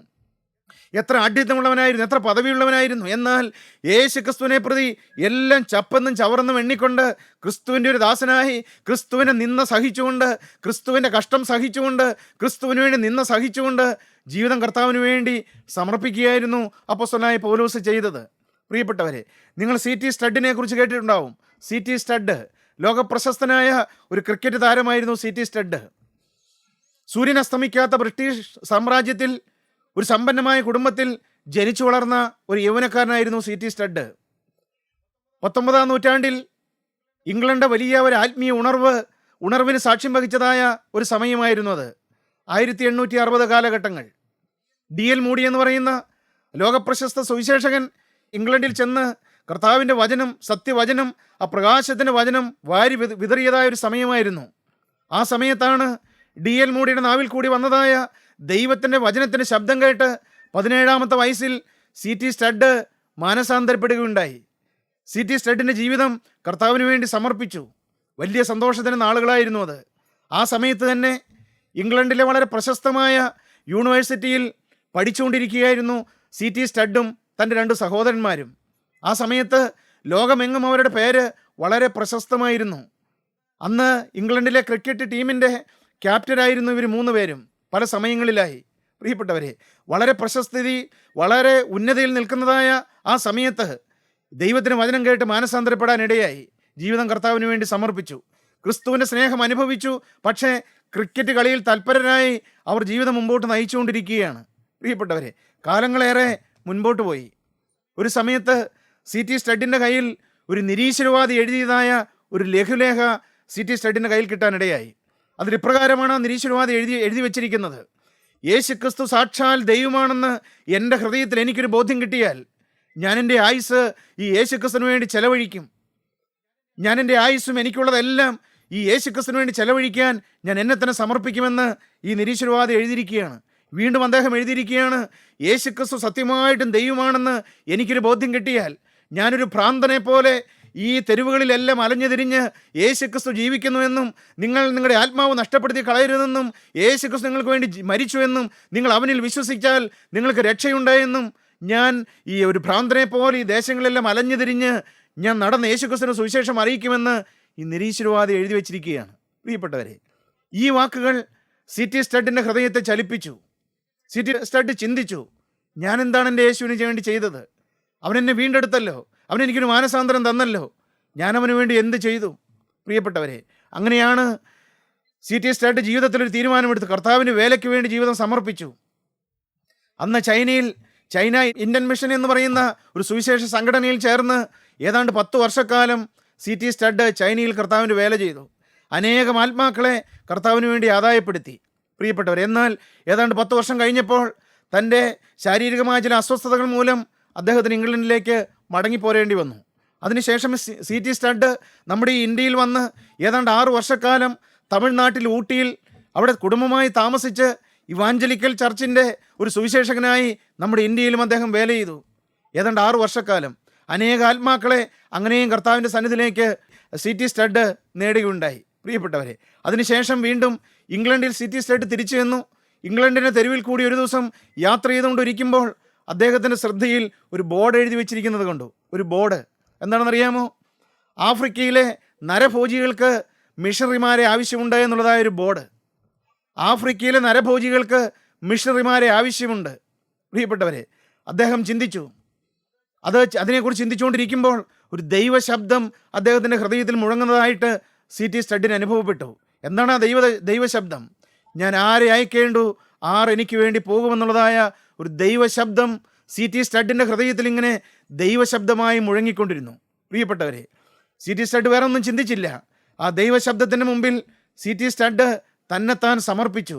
എത്ര ആഢ്യത്വമുള്ളവനായിരുന്നു, എത്ര പദവിയുള്ളവനായിരുന്നു. എന്നാൽ യേശു ക്രിസ്തുവിനെ പ്രതി എല്ലാം ചപ്പെന്നും ചവർന്നും എണ്ണിക്കൊണ്ട് ക്രിസ്തുവിൻ്റെ ഒരു ദാസനായി, ക്രിസ്തുവിനെ നിന്ന സഹിച്ചുകൊണ്ട്, ക്രിസ്തുവിൻ്റെ കഷ്ടം സഹിച്ചുകൊണ്ട്, ക്രിസ്തുവിന് വേണ്ടി നിന്ന സഹിച്ചുകൊണ്ട് ജീവിതം കർത്താവിന് വേണ്ടി സമർപ്പിക്കുകയായിരുന്നു അപ്പോസ്തലനായ പൗലോസ് ചെയ്തത്. പ്രിയപ്പെട്ടവരെ, നിങ്ങൾ CT സ്റ്റഡിനെ കുറിച്ച് കേട്ടിട്ടുണ്ടാവും. CT സ്റ്റഡ് ലോകപ്രശസ്തനായ ഒരു ക്രിക്കറ്റ് താരമായിരുന്നു. CT സ്റ്റഡ് സൂര്യൻ അസ്തമിക്കാത്ത ബ്രിട്ടീഷ് സാമ്രാജ്യത്തിൽ ഒരു സമ്പന്നമായ കുടുംബത്തിൽ ജനിച്ചു വളർന്ന ഒരു യൗവനക്കാരനായിരുന്നു CT സ്റ്റഡ്. 19-ാം നൂറ്റാണ്ടിൽ ഇംഗ്ലണ്ട് വലിയ ഒരു ആത്മീയ ഉണർവിന് സാക്ഷ്യം വഹിച്ചതായ ഒരു സമയമായിരുന്നു അത്. 1860 കാലഘട്ടങ്ങൾ. D.L. മൂഡി എന്ന് പറയുന്ന ലോകപ്രശസ്ത സുവിശേഷകൻ ഇംഗ്ലണ്ടിൽ ചെന്ന് കർത്താവിൻ്റെ വചനം, സത്യവചനം, ആ പ്രകാശത്തിൻ്റെ വചനം വാരി വിതറിയതായ ഒരു സമയമായിരുന്നു. ആ സമയത്താണ് D.L. മൂഡിയുടെ നാവിൽ കൂടി വന്നതായ ദൈവത്തിൻ്റെ വചനത്തിൻ്റെ ശബ്ദം കേട്ട് 17-ാമത്തെ വയസ്സിൽ CT സ്റ്റഡ് മാനസാന്തരപ്പെടുകയുണ്ടായി. CT സ്റ്റഡിൻ്റെ ജീവിതം കർത്താവിന് വേണ്ടി സമർപ്പിച്ചു. വലിയ സന്തോഷത്തിന് നാളുകളായിരുന്നു അത്. ആ സമയത്ത് തന്നെ ഇംഗ്ലണ്ടിലെ വളരെ പ്രശസ്തമായ യൂണിവേഴ്സിറ്റിയിൽ പഠിച്ചുകൊണ്ടിരിക്കുകയായിരുന്നു CT സ്റ്റഡും തൻ്റെ 2 സഹോദരന്മാരും. ആ സമയത്ത് ലോകമെങ്ങും അവരുടെ പേര് വളരെ പ്രശസ്തമായിരുന്നു. അന്ന് ഇംഗ്ലണ്ടിലെ ക്രിക്കറ്റ് ടീമിൻ്റെ ക്യാപ്റ്റനായിരുന്നു ഇവർ 3 പേരും പല സമയങ്ങളിലായി. പ്രിയപ്പെട്ടവരെ, വളരെ പ്രശസ്തി, വളരെ ഉന്നതിയിൽ നിൽക്കുന്നതായ ആ സമയത്ത് ദൈവത്തിന് വചനം കേട്ട് മാനസാന്തരപ്പെടാനിടയായി. ജീവിതം കർത്താവിന് വേണ്ടി സമർപ്പിച്ചു, ക്രിസ്തുവിൻ്റെ സ്നേഹം അനുഭവിച്ചു. പക്ഷേ ക്രിക്കറ്റ് കളിയിൽ തൽപരരായി അവർ ജീവിതം മുമ്പോട്ട് നയിച്ചുകൊണ്ടിരിക്കുകയാണ്. പ്രിയപ്പെട്ടവരെ, കാലങ്ങളേറെ മുൻപോട്ട് പോയി. ഒരു സമയത്ത് CT സ്റ്റഡിൻ്റെ കയ്യിൽ ഒരു നിരീശ്വരവാദി എഴുതിയതായ ഒരു ലഘുലേഖ CT സ്റ്റഡിൻ്റെ കയ്യിൽ കിട്ടാനിടയായി. അതിൽ ഇപ്രകാരമാണ് ആ നിരീശ്വരവാദി എഴുതി വച്ചിരിക്കുന്നത്: യേശുക്രിസ്തു സാക്ഷാൽ ദൈവമാണെന്ന് എൻ്റെ ഹൃദയത്തിൽ എനിക്കൊരു ബോധ്യം കിട്ടിയാൽ ഞാൻ എൻ്റെ ആയുസ് ഈ യേശുക്രിസ്തുവിന് വേണ്ടി ചെലവഴിക്കും. ഞാൻ എൻ്റെ ആയുസ്സും എനിക്കുള്ളതെല്ലാം ഈ യേശുക്രിസ്തുവിന് വേണ്ടി ചെലവഴിക്കാൻ ഞാൻ എന്നെ തന്നെ സമർപ്പിക്കുമെന്ന് ഈ നിരീശ്വരവാദി എഴുതിയിരിക്കുകയാണ്. വീണ്ടും അദ്ദേഹം എഴുതിയിരിക്കുകയാണ്: യേശുക്രിസ്തു സത്യമായിട്ടും ദൈവമാണെന്ന് എനിക്കൊരു ബോധ്യം കിട്ടിയാൽ ഞാനൊരു ഭ്രാന്തനെ പോലെ ഈ തെരുവുകളിലെല്ലാം അലഞ്ഞു തിരിഞ്ഞ് യേശുക്രിസ്തു ജീവിക്കുന്നുവെന്നും നിങ്ങൾ നിങ്ങളുടെ ആത്മാവ് നഷ്ടപ്പെടുത്തി കളയരുതെന്നും യേശുക്രിസ്തു നിങ്ങൾക്ക് വേണ്ടി മരിച്ചുവെന്നും നിങ്ങൾ അവനിൽ വിശ്വസിച്ചാൽ നിങ്ങൾക്ക് രക്ഷയുണ്ടായെന്നും ഞാൻ ഈ ഒരു ഭ്രാന്തനെ പോലെ ഈ ദേശങ്ങളിലെല്ലാം അലഞ്ഞു തിരിഞ്ഞ് ഞാൻ നടന്ന യേശുക്രിസ്തുവിന്റെ സുവിശേഷം അറിയിക്കുമെന്ന് ഈ നിരീശ്വരവാദി എഴുതി വച്ചിരിക്കുകയാണ്. പ്രിയപ്പെട്ടവരെ, ഈ വാക്കുകൾ CT സ്റ്റഡിൻ്റെ ഹൃദയത്തെ ചലിപ്പിച്ചു. CT സ്റ്റഡ് ചിന്തിച്ചു, ഞാൻ എന്താണ് എൻ്റെ യേശുവിന് വേണ്ടി ചെയ്തത്? അവനെന്നെ വീണ്ടെടുത്തല്ലോ, അവനെനിക്കൊരു മാനസാന്തരം തന്നല്ലോ, ഞാൻ അവന് വേണ്ടി എന്ത് ചെയ്തു? പ്രിയപ്പെട്ടവരെ, അങ്ങനെയാണ് CT സ്റ്റഡ് ജീവിതത്തിലൊരു തീരുമാനമെടുത്ത് കർത്താവിന് വേലയ്ക്ക് വേണ്ടി ജീവിതം സമർപ്പിച്ചു. അന്ന് ചൈന ഇന്ത്യൻ മിഷൻ എന്ന് പറയുന്ന ഒരു സുവിശേഷ സംഘടനയിൽ ചേർന്ന് ഏതാണ്ട് 10 വർഷക്കാലം CT സ്റ്റഡ് ചൈനയിൽ കർത്താവിന് വേല ചെയ്തു. അനേകം ആത്മാക്കളെ കർത്താവിന് വേണ്ടി ആദായപ്പെടുത്തി. പ്രിയപ്പെട്ടവർ, എന്നാൽ ഏതാണ്ട് 10 വർഷം കഴിഞ്ഞപ്പോൾ തൻ്റെ ശാരീരികമായ ചില അസ്വസ്ഥതകൾ മൂലം അദ്ദേഹത്തിന് ഇംഗ്ലണ്ടിലേക്ക് മടങ്ങിപ്പോരേണ്ടി വന്നു. അതിനുശേഷം CT സ്റ്റഡ് നമ്മുടെ ഈ ഇന്ത്യയിൽ വന്ന് ഏതാണ്ട് 6 വർഷക്കാലം തമിഴ്നാട്ടിൽ ഊട്ടിയിൽ അവിടെ കുടുംബമായി താമസിച്ച് ഇവാഞ്ചലിക്കൽ ചർച്ചിൻ്റെ ഒരു സുവിശേഷകനായി നമ്മുടെ ഇന്ത്യയിലും അദ്ദേഹം വേല ചെയ്തു. ഏതാണ്ട് 6 വർഷക്കാലം അനേക ആത്മാക്കളെ അങ്ങനെയും കർത്താവിൻ്റെ സന്നിധിയിലേക്ക് CT സ്റ്റഡ് നേടുകയുണ്ടായി. പ്രിയപ്പെട്ടവരെ, അതിനുശേഷം വീണ്ടും ഇംഗ്ലണ്ടിൽ CT സ്റ്റഡ് തിരിച്ചു ചെന്നു. ഇംഗ്ലണ്ടിൻ്റെ തെരുവിൽ കൂടി ഒരു ദിവസം യാത്ര ചെയ്തുകൊണ്ടിരിക്കുമ്പോൾ അദ്ദേഹത്തിൻ്റെ ശ്രദ്ധയിൽ ഒരു ബോർഡ് എഴുതി വെച്ചിരിക്കുന്നത് കണ്ടു. ഒരു ബോർഡ് എന്താണെന്നറിയാമോ? ആഫ്രിക്കയിലെ നരഭോജികൾക്ക് മിഷണറിമാരെ ആവശ്യമുണ്ട് എന്നുള്ളതായ ഒരു ബോർഡ്. ആഫ്രിക്കയിലെ നരഭോജികൾക്ക് മിഷണറിമാരെ ആവശ്യമുണ്ട്. പ്രിയപ്പെട്ടവരെ, അദ്ദേഹം ചിന്തിച്ചു. അതിനെക്കുറിച്ച് ചിന്തിച്ചുകൊണ്ടിരിക്കുമ്പോൾ ഒരു ദൈവശബ്ദം അദ്ദേഹത്തിൻ്റെ ഹൃദയത്തിൽ മുഴങ്ങുന്നതായിട്ട് CT സ്റ്റഡിന് അനുഭവപ്പെട്ടു. എന്താണ് ആ ദൈവശബ്ദം? ഞാൻ ആരെ അയക്കേണ്ടു, ആർ എനിക്ക് വേണ്ടി പോകുമെന്നുള്ളതായ ഒരു ദൈവശബ്ദം CT സ്റ്റഡിൻ്റെ ഹൃദയത്തിൽ ഇങ്ങനെ ദൈവശബ്ദമായി മുഴങ്ങിക്കൊണ്ടിരുന്നു. പ്രിയപ്പെട്ടവരെ, CT സ്റ്റഡ് വേറെ ഒന്നും ചിന്തിച്ചില്ല. ആ ദൈവശബ്ദത്തിന് മുമ്പിൽ CT സ്റ്റഡ് തന്നെത്താൻ സമർപ്പിച്ചു.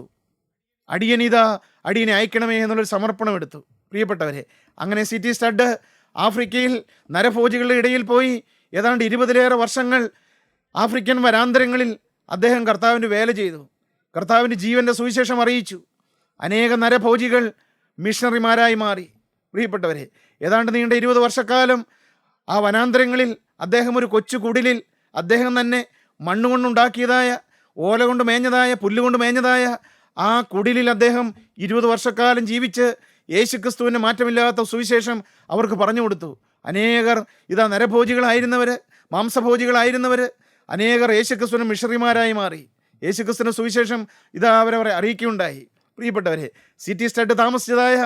അടിയനെ അയക്കണമേ എന്നുള്ളൊരു സമർപ്പണം എടുത്തു. പ്രിയപ്പെട്ടവരെ, അങ്ങനെ CT സ്റ്റഡ് ആഫ്രിക്കയിൽ നരഭോജികളുടെ ഇടയിൽ പോയി ഏതാണ്ട് 20-ലേറെ വർഷങ്ങൾ ആഫ്രിക്കൻ വനാന്തരങ്ങളിൽ അദ്ദേഹം കർത്താവിൻ്റെ വേല ചെയ്തു. കർത്താവിൻ്റെ ജീവൻ്റെ സുവിശേഷം അറിയിച്ചു. അനേക നരഭോജികൾ മിഷണറിമാരായി മാറി. പ്രിയപ്പെട്ടവരെ, ഏതാണ്ട് നീണ്ട 20 വർഷക്കാലം ആ വനാന്തരങ്ങളിൽ അദ്ദേഹം ഒരു കൊച്ചു കുടിലിൽ അദ്ദേഹം തന്നെ മണ്ണുകൊണ്ടുണ്ടാക്കിയതായ, ഓല കൊണ്ട് മേഞ്ഞതായ, പുല്ലുകൊണ്ട് മേഞ്ഞതായ ആ കുടിലിൽ അദ്ദേഹം 20 വർഷക്കാലം ജീവിച്ച് യേശുക്രിസ്തുവിൻ്റെ മാറ്റമില്ലാത്ത സുവിശേഷം അവർക്ക് പറഞ്ഞു കൊടുത്തു. അനേകർ നരഭോജികളായിരുന്നവർ, മാംസഭോജികളായിരുന്നവർ അനേകർ യേശുക്രിസ്തുവിന് മിഷണറിമാരായി മാറി. യേശുക്രിസ്തുവിൻ്റെ സുവിശേഷം അവരവരെ അറിയിക്കുകയുണ്ടായി. പ്രിയപ്പെട്ടവരെ, CT സ്റ്റഡ് താമസിച്ചതായ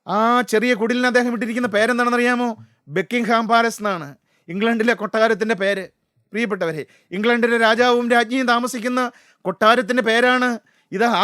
ആ ചെറിയ കുടിലിന് അദ്ദേഹം ഇട്ടിരിക്കുന്ന പേരെന്താണെന്നറിയാമോ? ബക്കിംഗ്ഹാം പാലസ് എന്നാണ് ഇംഗ്ലണ്ടിലെ കൊട്ടാരത്തിൻ്റെ പേര്. പ്രിയപ്പെട്ടവരെ, ഇംഗ്ലണ്ടിലെ രാജാവും രാജ്ഞിയും താമസിക്കുന്ന കൊട്ടാരത്തിൻ്റെ പേരാണ്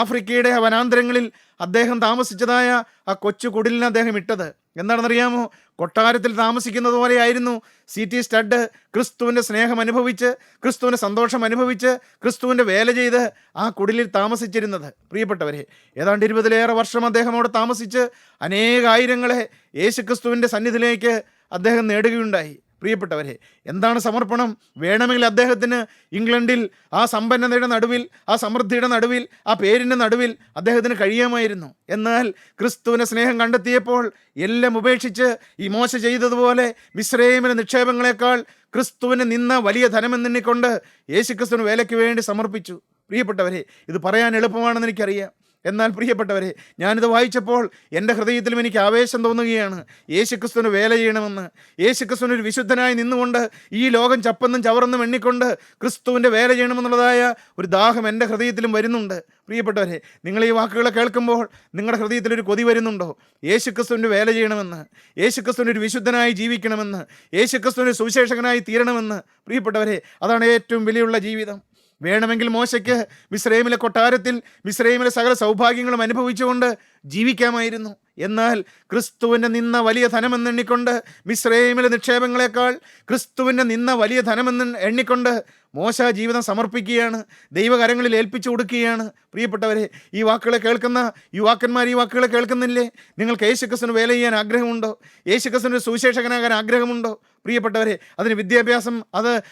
ആഫ്രിക്കയുടെ വനാന്തരങ്ങളിൽ അദ്ദേഹം താമസിച്ചതായ ആ കൊച്ചു കുടിലിന് അദ്ദേഹം ഇട്ടത്. എന്താണെന്നറിയാമോ? കൊട്ടാരത്തിൽ താമസിക്കുന്നത് പോലെയായിരുന്നു CT സ്റ്റഡ് ക്രിസ്തുവിൻ്റെ സ്നേഹം അനുഭവിച്ച്, ക്രിസ്തുവിൻ്റെ സന്തോഷം അനുഭവിച്ച്, ക്രിസ്തുവിൻ്റെ വേല ചെയ്ത് ആ കുടിലിൽ താമസിച്ചിരുന്നത്. പ്രിയപ്പെട്ടവരെ, ഏതാണ്ട് 20-ലേറെ വർഷം അദ്ദേഹം അവിടെ താമസിച്ച് അനേകായിരങ്ങളെ യേശുക്രിസ്തുവിൻ്റെ സന്നിധിയിലേക്ക് അദ്ദേഹം നേടുകയുണ്ടായി. പ്രിയപ്പെട്ടവരെ, എന്താണ് സമർപ്പണം? വേണമെങ്കിൽ അദ്ദേഹത്തിന് ഇംഗ്ലണ്ടിൽ ആ സമ്പന്നതയുടെ നടുവിൽ, ആ സമൃദ്ധിയുടെ നടുവിൽ, ആ പേരിൻ്റെ നടുവിൽ അദ്ദേഹത്തിന് കഴിയാമായിരുന്നു. എന്നാൽ ക്രിസ്തുവിൻ്റെ സ്നേഹം കണ്ടെത്തിയപ്പോൾ എല്ലാം ഉപേക്ഷിച്ച് ഈ മോശ ചെയ്തതുപോലെ മിസ്രയീമിലെ നിക്ഷേപങ്ങളെക്കാൾ ക്രിസ്തുവിനെ നിന്ന വലിയ ധനമെന്നെണ്ണിക്കൊണ്ട് യേശുക്രിസ്തുവിന് വേലയ്ക്ക് വേണ്ടി സമർപ്പിച്ചു. പ്രിയപ്പെട്ടവരെ, ഇത് പറയാൻ എളുപ്പമാണെന്ന് എനിക്കറിയാം. എന്നാൽ പ്രിയപ്പെട്ടവരെ, ഞാനിത് വായിച്ചപ്പോൾ എൻ്റെ ഹൃദയത്തിലും എനിക്ക് ആവേശം തോന്നുകയാണ്. യേശുക്രിസ്തുവിന് വേല ചെയ്യണമെന്ന്, യേശുക്രിസ്തുവിന് ഒരു വിശുദ്ധനായി നിന്നുകൊണ്ട് ഈ ലോകം ചപ്പെന്നും ചവറെന്നും എണ്ണിക്കൊണ്ട് ക്രിസ്തുവിൻ്റെ വേല ചെയ്യണമെന്നുള്ളതായ ഒരു ദാഹം എൻ്റെ ഹൃദയത്തിലും വരുന്നുണ്ട്. പ്രിയപ്പെട്ടവരെ, നിങ്ങൾ ഈ വാക്കുകളെ കേൾക്കുമ്പോൾ നിങ്ങളുടെ ഹൃദയത്തിലൊരു കൊതി വരുന്നുണ്ടോ? യേശുക്രിസ്തുവിൻ്റെ വേല ചെയ്യണമെന്ന്, യേശുക്രിസ്തുവിന് ഒരു വിശുദ്ധനായി ജീവിക്കണമെന്ന്, യേശുക്രിസ്തുവിന് സുവിശേഷകനായി തീരണമെന്ന്. പ്രിയപ്പെട്ടവരെ, അതാണ് ഏറ്റവും വിലയുള്ള ജീവിതം. വേണമെങ്കിൽ മോശയ്ക്ക് മിസ്രൈമിലെ കൊട്ടാരത്തിൽ മിസ്രൈമിലെ സകല സൗഭാഗ്യങ്ങളും അനുഭവിച്ചുകൊണ്ട് ജീവിക്കാമായിരുന്നു. എന്നാൽ ക്രിസ്തുവിൻ്റെ നിന്ന വലിയ ധനമെന്നെണ്ണിക്കൊണ്ട്, മിസ്രൈമിലെ നിക്ഷേപങ്ങളെക്കാൾ ക്രിസ്തുവിൻ്റെ നിന്ന വലിയ ധനമെന്ന് എണ്ണിക്കൊണ്ട് മോശ ജീവിതം സമർപ്പിക്കുകയാണ്, ദൈവകരങ്ങളിൽ ഏൽപ്പിച്ചു കൊടുക്കുകയാണ്. പ്രിയപ്പെട്ടവരെ, ഈ വാക്കുകളെ കേൾക്കുന്ന യുവാക്കന്മാർ ഈ വാക്കുകളെ കേൾക്കുന്നില്ലേ? നിങ്ങൾക്ക് യേശുക്രിസ്തുവിന് വേല ചെയ്യാൻ ആഗ്രഹമുണ്ടോ? യേശുക്രിസ്തുവിന് സുവിശേഷകനാകാൻ ആഗ്രഹമുണ്ടോ? പ്രിയപ്പെട്ടവരെ, അതിന് വിദ്യാഭ്യാസം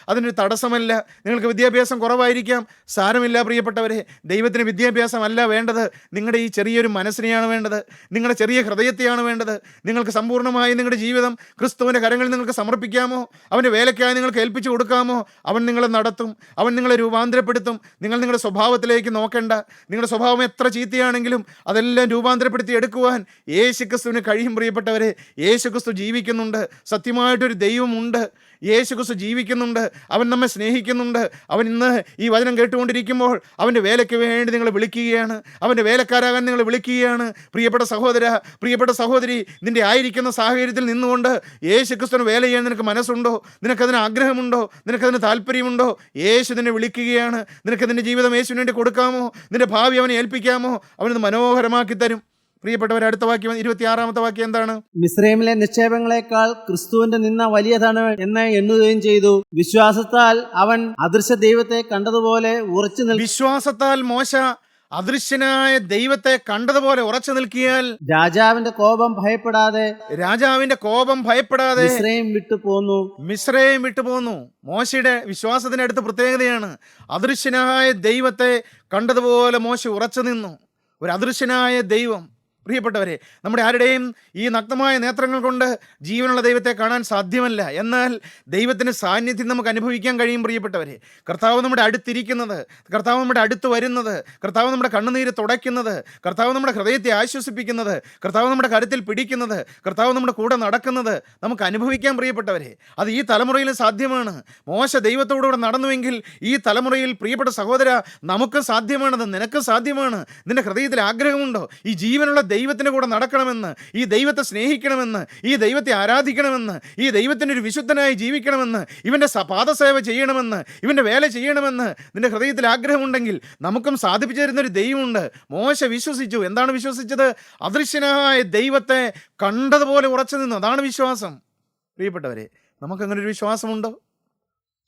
അതിനൊരു തടസ്സമല്ല. നിങ്ങൾക്ക് വിദ്യാഭ്യാസം കുറവായിരിക്കാം, സാരമില്ല. പ്രിയപ്പെട്ടവരെ, ദൈവത്തിന് വിദ്യാഭ്യാസമല്ല വേണ്ടത്, നിങ്ങളുടെ ഈ ചെറിയൊരു മനസ്സിനെയാണ് വേണ്ടത്, നിങ്ങളുടെ ചെറിയ ഹൃദയത്തെയാണ് വേണ്ടത്. നിങ്ങൾക്ക് സമ്പൂർണ്ണമായി നിങ്ങളുടെ ജീവിതം ക്രിസ്തുവിൻ്റെ കരങ്ങളിൽ നിങ്ങൾക്ക് സമർപ്പിക്കാമോ? അവൻ്റെ വേലയ്ക്കായി നിങ്ങൾക്ക് ഏൽപ്പിച്ചു കൊടുക്കാമോ? അവൻ നിങ്ങളെ നടത്തും, അവൻ നിങ്ങളെ രൂപാന്തരപ്പെടുത്തും. നിങ്ങൾ നിങ്ങളുടെ സ്വഭാവത്തിലേക്ക് നോക്കേണ്ട. നിങ്ങളുടെ സ്വഭാവം എത്ര ചീത്തയാണെങ്കിലും അതെല്ലാം രൂപാന്തരപ്പെടുത്തി എടുക്കുവാൻ യേശുക്രിസ്തുവിന് കഴിയും. പ്രിയപ്പെട്ടവരെ, യേശുക്രിസ്തു ജീവിക്കുന്നുണ്ട്. സത്യമായിട്ടൊരു ദൈവമുണ്ട്. യേശുക്രിസ്തു ജീവിക്കുന്നുണ്ട്. അവൻ നമ്മെ സ്നേഹിക്കുന്നുണ്ട്. അവൻ ഇന്ന് ഈ വചനം കേട്ടുകൊണ്ടിരിക്കുമ്പോൾ അവൻ്റെ വേലയ്ക്ക് വേണ്ടി നിങ്ങളെ വിളിക്കുകയാണ്. അവൻ്റെ വേലക്കാരാകാൻ നിങ്ങളെ വിളിക്കുകയാണ്. പ്രിയപ്പെട്ട സഹോദര, പ്രിയപ്പെട്ട സഹോദരി, നിൻ്റെ ആയിരിക്കുന്ന സാഹചര്യത്തിൽ നിന്നുകൊണ്ട് യേശുക്രിസ്തുവിന് വേല ചെയ്യാൻ നിനക്ക് മനസ്സുണ്ടോ? നിനക്കതിന് ആഗ്രഹമുണ്ടോ? നിനക്കതിന് താല്പര്യമുണ്ടോ? യേശു നിന്നെ വിളിക്കുകയാണ്. നിനക്ക് നിൻ്റെ ജീവിതം യേശുവിന് വേണ്ടി കൊടുക്കാമോ? നിൻ്റെ ഭാവി അവനെ ഏൽപ്പിക്കാമോ? അവനത് മനോഹരമാക്കി തരും. പ്രിയപ്പെട്ടവർ, അടുത്ത വാക്യം 26-ാമത്തെ വാക്യം എന്താണ്? മിസ്രൈമിലെ നിക്ഷേപങ്ങളെക്കാൾ ക്രിസ്തുവിന്റെ നിന്ന വലിയ ധനം എന്ന് എണ്ണുകയും ചെയ്തു. വിശ്വാസത്താൽ അവൻ അദൃശ്യ ദൈവത്തെ കണ്ടതുപോലെ ഉറച്ചു വിശ്വാസത്താൽ മോശ അദൃശ്യനായ ദൈവത്തെ കണ്ടതുപോലെ ഉറച്ചു നിൽക്കിയാൽ രാജാവിന്റെ കോപം ഭയപ്പെടാതെ മിസ്രൈം വിട്ടുപോന്നു. മോശയുടെ വിശ്വാസത്തിന്റെ അടുത്ത പ്രത്യേകതയാണ്, അദൃശ്യനായ ദൈവത്തെ കണ്ടതുപോലെ മോശ ഉറച്ചു നിന്നു. ഒരു അദൃശ്യനായ ദൈവം. പ്രിയപ്പെട്ടവരെ, നമ്മുടെ ആരുടെയും ഈ നഗ്നമായ നേത്രങ്ങൾ കൊണ്ട് ജീവനുള്ള ദൈവത്തെ കാണാൻ സാധ്യമല്ല. എന്നാൽ ദൈവത്തിൻ്റെ സാന്നിധ്യം നമുക്ക് അനുഭവിക്കാൻ കഴിയും. പ്രിയപ്പെട്ടവരെ, കർത്താവ് നമ്മുടെ അടുത്തിരിക്കുന്നത്, കർത്താവ് നമ്മുടെ അടുത്ത് വരുന്നത്, കർത്താവ് നമ്മുടെ കണ്ണുനീര് തുടയ്ക്കുന്നത്, കർത്താവ് നമ്മുടെ ഹൃദയത്തെ ആശ്വസിപ്പിക്കുന്നത്, കർത്താവ് നമ്മുടെ കരുത്തിൽ പിടിക്കുന്നത്, കർത്താവ് നമ്മുടെ കൂടെ നടക്കുന്നത് നമുക്ക് അനുഭവിക്കാൻ. പ്രിയപ്പെട്ടവരെ, അത് ഈ തലമുറയിൽ സാധ്യമാണ്. മോശ ദൈവത്തോടുകൂടെ നടന്നുവെങ്കിൽ ഈ തലമുറയിൽ, പ്രിയപ്പെട്ട സഹോദര, നമുക്ക് സാധ്യമാണത്, നിനക്ക് സാധ്യമാണ്. നിന്റെ ഹൃദയത്തിൽ ആഗ്രഹമുണ്ടോ ഈ ജീവനുള്ള ദൈവത്തിൻ്റെ കൂടെ നടക്കണമെന്ന്, ഈ ദൈവത്തെ സ്നേഹിക്കണമെന്ന്, ഈ ദൈവത്തെ ആരാധിക്കണമെന്ന്, ഈ ദൈവത്തിൻ്റെ ഒരു വിശുദ്ധനായി ജീവിക്കണമെന്ന്, ഇവൻ്റെ പാദസേവ ചെയ്യണമെന്ന്, ഇവൻ്റെ വേല ചെയ്യണമെന്ന് നിന്റെ ഹൃദയത്തിൽ ആഗ്രഹമുണ്ടെങ്കിൽ നമുക്കും സാധിപ്പിച്ചു തരുന്നൊരു ദൈവമുണ്ട്. മോശ വിശ്വസിച്ചു. എന്താണ് വിശ്വസിച്ചത്? അദൃശ്യനായ ദൈവത്തെ കണ്ടതുപോലെ ഉറച്ചു നിന്നു. അതാണ് വിശ്വാസം. പ്രിയപ്പെട്ടവരെ, നമുക്കങ്ങനെ ഒരു വിശ്വാസമുണ്ടോ?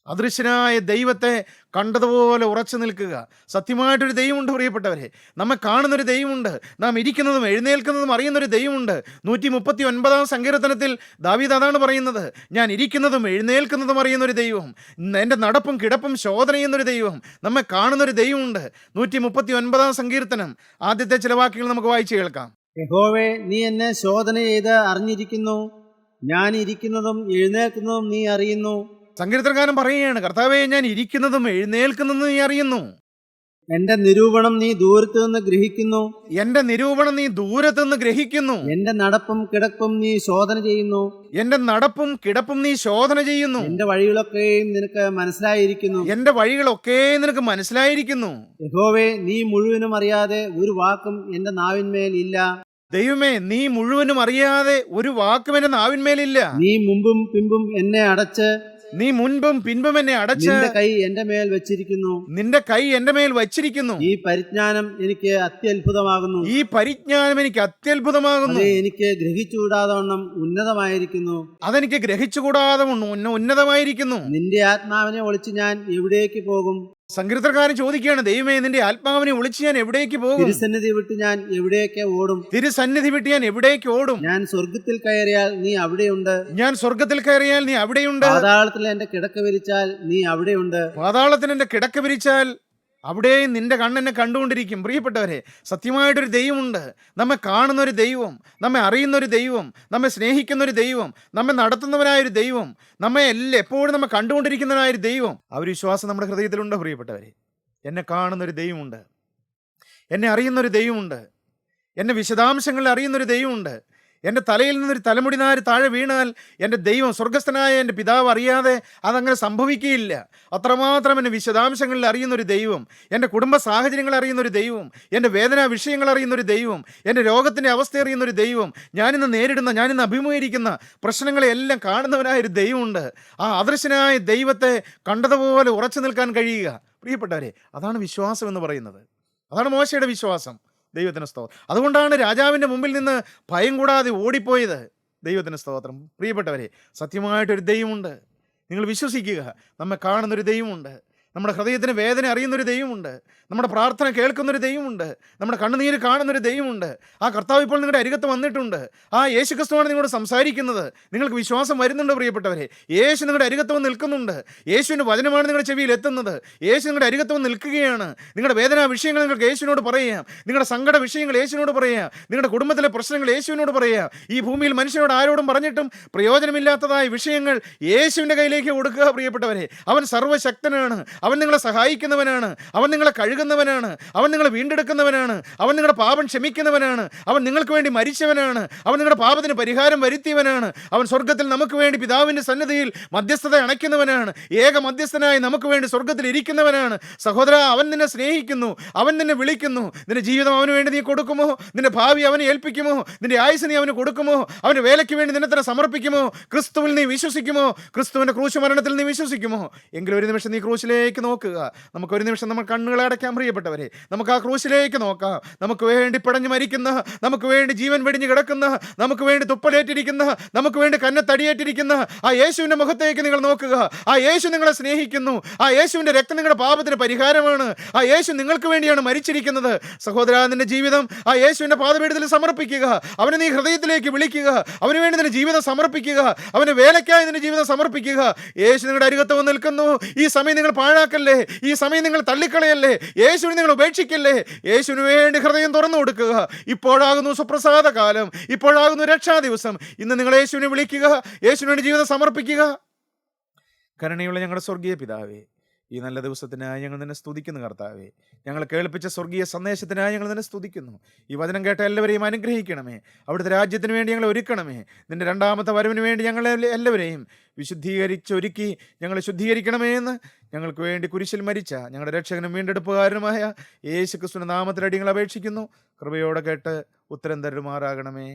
അദൃശ്യനായ ദൈവത്തെ കണ്ടതുപോലെ ഉറച്ചു നിൽക്കുക. സത്യമായിട്ടൊരു ദൈവമുണ്ട്. പ്രിയപ്പെട്ടവരെ, നമ്മെ കാണുന്നൊരു ദൈവമുണ്ട്. നാം ഇരിക്കുന്നതും എഴുന്നേൽക്കുന്നതും അറിയുന്നൊരു ദൈവമുണ്ട്. 139-ാം സങ്കീർത്തനത്തിൽ ദാവീദ് അതാണ് പറയുന്നത്, ഞാൻ ഇരിക്കുന്നതും എഴുന്നേൽക്കുന്നതും അറിയുന്നൊരു ദൈവം, എൻ്റെ നടപ്പും കിടപ്പും ശോധന ചെയ്യുന്നൊരു ദൈവം, നമ്മെ കാണുന്നൊരു ദൈവമുണ്ട്. 139-ാം സങ്കീർത്തനം ആദ്യത്തെ ചില വാക്യങ്ങൾ നമുക്ക് വായിച്ചു കേൾക്കാം. യഹോവേ, നീ എന്നെ ശോധന ചെയ്ത് അറിഞ്ഞിരിക്കുന്നു, ഞാൻ ഇരിക്കുന്നതും എഴുന്നേൽക്കുന്നതും നീ അറിയുന്നു. സങ്കീർത്തനക്കാരൻ പറയുകയാണ്, കർത്താവേ, ഞാൻ ഇരിക്കുന്നതും എഴുന്നേൽക്കുന്നതും നീ അറിയുന്നു. എന്റെ നിരൂപണം നീ ദൂരത്തു നിന്ന് ഗ്രഹിക്കുന്നു. എന്റെ നടപ്പും കിടപ്പും നീ ശോധന ചെയ്യുന്നു. എന്റെ വഴികളൊക്കെയും നിനക്ക് മനസ്സിലായിരിക്കുന്നു. യഹോവേ, നീ മുഴുവനും അറിയാതെ ഒരു വാക്കും എന്റെ നാവിന്മേൽ ഇല്ല. ദൈവമേ, നീ മുഴുവനും അറിയാതെ ഒരു വാക്കും എന്റെ നാവിന്മേലില്ല. നീ മുമ്പും പിമ്പും എന്നെ അടച്ച് നിന്റെ കൈ എന്റെ മേൽ വച്ചിരിക്കുന്നു. ഈ പരിജ്ഞാനം എനിക്ക് അത്യത്ഭുതമാകുന്നു. എനിക്ക് ഗ്രഹിച്ചുകൂടാതവണ്ണം ഉന്നതമായിരിക്കുന്നു. നിന്റെ ആത്മാവിനെ ഒളിച്ച് ഞാൻ എവിടേക്ക് പോകും? സങ്കീർത്തനക്കാരൻ ചോദിക്കുകയാണ്, ദൈവമേ, നിന്റെ ആത്മാവിനെ ഒളിച്ച് ഞാൻ എവിടേക്ക് പോകും? തിരുസന്നിധി വിട്ട് ഞാൻ എവിടേക്ക് ഓടും? ഞാൻ സ്വർഗത്തിൽ കയറിയാൽ നീ അവിടെയുണ്ട്. പാതാളത്തിൽ എന്റെ കിടക്ക വിരിച്ചാൽ നീ അവിടെയുണ്ട്. അവിടെയും നിന്റെ കണ്ണെന്നെ കണ്ടുകൊണ്ടിരിക്കും. പ്രിയപ്പെട്ടവരെ, സത്യമായിട്ടൊരു ദൈവമുണ്ട്. നമ്മെ കാണുന്നൊരു ദൈവം, നമ്മെ അറിയുന്നൊരു ദൈവം, നമ്മെ സ്നേഹിക്കുന്നൊരു ദൈവം, നമ്മെ നടത്തുന്നവനായൊരു ദൈവം, നമ്മെ എപ്പോഴും നമ്മെ കണ്ടുകൊണ്ടിരിക്കുന്നവനായൊരു ദൈവം. ആ ഒരു വിശ്വാസം നമ്മുടെ ഹൃദയത്തിലുണ്ടോ? പ്രിയപ്പെട്ടവരെ, എന്നെ കാണുന്നൊരു ദൈവമുണ്ട്. എന്നെ അറിയുന്നൊരു ദൈവമുണ്ട്. എന്നെ വിശദാംശങ്ങളിൽ അറിയുന്നൊരു ദൈവമുണ്ട്. എൻ്റെ തലയിൽ നിന്നൊരു തലമുടി നാര് താഴെ വീണാൽ എൻ്റെ ദൈവം, സ്വർഗസ്ഥനായ എൻ്റെ പിതാവ് അറിയാതെ അതങ്ങനെ സംഭവിക്കുകയില്ല. അത്രമാത്രം എന്നെ വിശദാംശങ്ങളിൽ അറിയുന്നൊരു ദൈവം, എൻ്റെ കുടുംബ സാഹചര്യങ്ങൾ അറിയുന്നൊരു ദൈവം, എൻ്റെ വേദനാ വിഷയങ്ങൾ അറിയുന്നൊരു ദൈവം, എൻ്റെ രോഗത്തിൻ്റെ അവസ്ഥ അറിയുന്നൊരു ദൈവം, ഞാനിന്ന് അഭിമുഖീകരിക്കുന്ന പ്രശ്നങ്ങളെല്ലാം കാണുന്നവനായൊരു ദൈവമുണ്ട്. ആ അദൃശ്യനായ ദൈവത്തെ കണ്ടതുപോലെ ഉറച്ചു നിൽക്കാൻ കഴിയുക. പ്രിയപ്പെട്ടവരെ, അതാണ് വിശ്വാസം എന്ന് പറയുന്നത്. അതാണ് മോശയുടെ വിശ്വാസം. ദൈവത്തിന് സ്തോത്രം. അതുകൊണ്ടാണ് രാജാവിൻ്റെ മുമ്പിൽ നിന്ന് ഭയം കൂടാതെ ഓടിപ്പോയത്. ദൈവത്തിന് സ്തോത്രം. പ്രിയപ്പെട്ടവരെ, സത്യമായിട്ടൊരു ദൈവമുണ്ട്. നിങ്ങൾ വിശ്വസിക്കുക. നമ്മെ കാണുന്നൊരു ദൈവമുണ്ട്. നമ്മുടെ ഹൃദയത്തിന് വേദന അറിയുന്നൊരു ദൈവമുണ്ട്. നമ്മുടെ പ്രാർത്ഥന കേൾക്കുന്നൊരു ദൈവമുണ്ട്. നമ്മുടെ കണ്ണുനീര് കാണുന്നൊരു ദൈവമുണ്ട്. ആ കർത്താവ് ഇപ്പോൾ നിങ്ങളുടെ അരികത്ത് വന്നിട്ടുണ്ട്. ആ യേശു ക്രിസ്തുവാണ് നിങ്ങളോട് സംസാരിക്കുന്നത്. നിങ്ങൾക്ക് വിശ്വാസം വരുന്നുണ്ടോ പ്രിയപ്പെട്ടവരെ? യേശു നിങ്ങളുടെ അരികത്ത് വന്ന് നിൽക്കുന്നുണ്ട്. യേശുവിൻ്റെ വചനമാണ് നിങ്ങളുടെ ചെവിയിൽ എത്തുന്നത്. യേശു നിങ്ങളുടെ അരികത്ത് വന്ന് നിൽക്കുകയാണ്. നിങ്ങളുടെ വേദനാ വിഷയങ്ങൾ നിങ്ങൾക്ക് യേശുവിനോട് പറയാം. നിങ്ങളുടെ സങ്കട വിഷയങ്ങൾ യേശുവിനോട് പറയാം. നിങ്ങളുടെ കുടുംബത്തിലെ പ്രശ്നങ്ങൾ യേശുവിനോട് പറയാം. ഈ ഭൂമിയിൽ മനുഷ്യനോട് ആരോടും പറഞ്ഞിട്ടും പ്രയോജനമില്ലാത്തതായ വിഷയങ്ങൾ യേശുവിൻ്റെ കയ്യിലേക്ക് കൊടുക്കുക പ്രിയപ്പെട്ടവരെ. അവൻ സർവ്വശക്തനാണ്. അവൻ നിങ്ങളെ സഹായിക്കുന്നവനാണ്. അവൻ നിങ്ങളെ കഴുകുന്നവനാണ്. അവൻ നിങ്ങളെ വീണ്ടെടുക്കുന്നവനാണ്. അവൻ നിങ്ങളുടെ പാപം ക്ഷമിക്കുന്നവനാണ്. അവൻ നിങ്ങൾക്ക് വേണ്ടി മരിച്ചവനാണ്. അവൻ നിങ്ങളുടെ പാപത്തിന് പരിഹാരം വരുത്തിയവനാണ്. അവൻ സ്വർഗത്തിൽ നമുക്ക് വേണ്ടി പിതാവിൻ്റെ സന്നിധിയിൽ മധ്യസ്ഥത അണയ്ക്കുന്നവനാണ്. ഏക മധ്യസ്ഥനായി നമുക്ക് വേണ്ടി സ്വർഗത്തിൽ ഇരിക്കുന്നവനാണ്. സഹോദര, അവൻ നിന്നെ സ്നേഹിക്കുന്നു. അവൻ നിന്നെ വിളിക്കുന്നു. നിന്റെ ജീവിതം അവന് വേണ്ടി നീ കൊടുക്കുമോ? നിന്റെ ഭാവി അവനെ ഏൽപ്പിക്കുമോ? നിന്റെ ആയുസ് നീ അവന് കൊടുക്കുമോ? അവൻ്റെ വേലയ്ക്ക് വേണ്ടി നിന്നെ തന്നെ സമർപ്പിക്കുമോ? ക്രിസ്തുവിൽ നീ വിശ്വസിക്കുമോ? ക്രിസ്തുവിൻ്റെ ക്രൂശ് മരണത്തിൽ നീ വിശ്വസിക്കുമോ? എങ്കിലും ഒരു നിമിഷം നീ ക്രൂശിലേക്ക് നോക്കുക. നമുക്കൊരു നിമിഷം നമ്മൾ കണ്ണുകളെ അടയ്ക്കാൻ പ്രിയപ്പെട്ടവരെ. നമുക്ക് ആ ക്രൂശിലേക്ക് നോക്കാം. നമുക്ക് വേണ്ടി പിടഞ്ഞു മരിക്കുന്ന, നമുക്ക് വേണ്ടി ജീവൻ വെടിഞ്ഞു കിടക്കുന്ന, നമുക്ക് വേണ്ടി തുപ്പലേറ്റിരിക്കുന്ന, നമുക്ക് വേണ്ടി കന്നത്തടിയേറ്റിരിക്കുന്ന ആ യേശുവിൻ്റെ മുഖത്തേക്ക് നിങ്ങൾ നോക്കുക. ആ യേശു നിങ്ങളെ സ്നേഹിക്കുന്നു. ആ യേശുവിൻ്റെ രക്തം നിങ്ങളുടെ പാപത്തിന് പരിഹാരമാണ്. ആ യേശു നിങ്ങൾക്ക് വേണ്ടിയാണ് മരിച്ചിരിക്കുന്നത്. സഹോദര, നിന്റെ ജീവിതം ആ യേശുവിൻ്റെ പാദപീഠത്തിൽ സമർപ്പിക്കുക. അവനെ നീ ഹൃദയത്തിലേക്ക് വിളിക്കുക. അവന് വേണ്ടി നിന്റെ ജീവിതം സമർപ്പിക്കുക. അവന് വേലയ്ക്കായി നിന്റെ ജീവിതം സമർപ്പിക്കുക. യേശു നിങ്ങളുടെ അരികത്ത് വന്ന് നിൽക്കുന്നു. ഈ സമയം നിങ്ങൾ പാഴാക്കല്ലേ. ഈ സമയം നിങ്ങൾ തള്ളിക്കളയല്ലേ. യേശുവിനെ നിങ്ങൾ ഉപേക്ഷിക്കല്ലേ. യേശുവിന് വേണ്ടി ഹൃദയം തുറന്നു കൊടുക്കുക. ഇപ്പോഴാകുന്നു സുപ്രസാദ കാലം. ഇപ്പോഴാകുന്നു രക്ഷാ ദിവസം. ഇന്ന് നിങ്ങൾ യേശുവിനെ വിളിക്കുക. യേശുവിന് വേണ്ടി ജീവിതം സമർപ്പിക്കുക. കരുണയുള്ള ഞങ്ങളുടെ സ്വർഗീയ പിതാവേ, ഈ നല്ല ദിവസത്തിനായി ഞങ്ങൾ നിന്നെ സ്തുതിക്കുന്നു കർത്താവേ. ഞങ്ങൾ കേൾപ്പിച്ച സ്വർഗീയ സന്ദേശത്തിനായി ഞങ്ങൾ നിന്നെ സ്തുതിക്കുന്നു. ഈ വചനം കേട്ട എല്ലാവരെയും അനുഗ്രഹിക്കണമേ. അവിടുത്തെ രാജ്യത്തിന് വേണ്ടി ഞങ്ങളെ ഒരുക്കണമേ. നിന്റെ രണ്ടാമത്തെ വരവിന് വേണ്ടി ഞങ്ങളെ എല്ലാവരെയും ഒരുക്കി ഞങ്ങളെ ശുദ്ധീകരിക്കണമേ എന്ന് ഞങ്ങൾക്ക് വേണ്ടി കുരിശിൽ മരിച്ച ഞങ്ങളുടെ രക്ഷകനും വീണ്ടെടുപ്പുകാരനുമായ യേശു ക്രിസ്തുവിന്റെ നാമത്തിലടി ഞങ്ങൾ അപേക്ഷിക്കുന്നു. കൃപയോടെ കേട്ട് ഉത്തരം തരുമാറാകണമേ.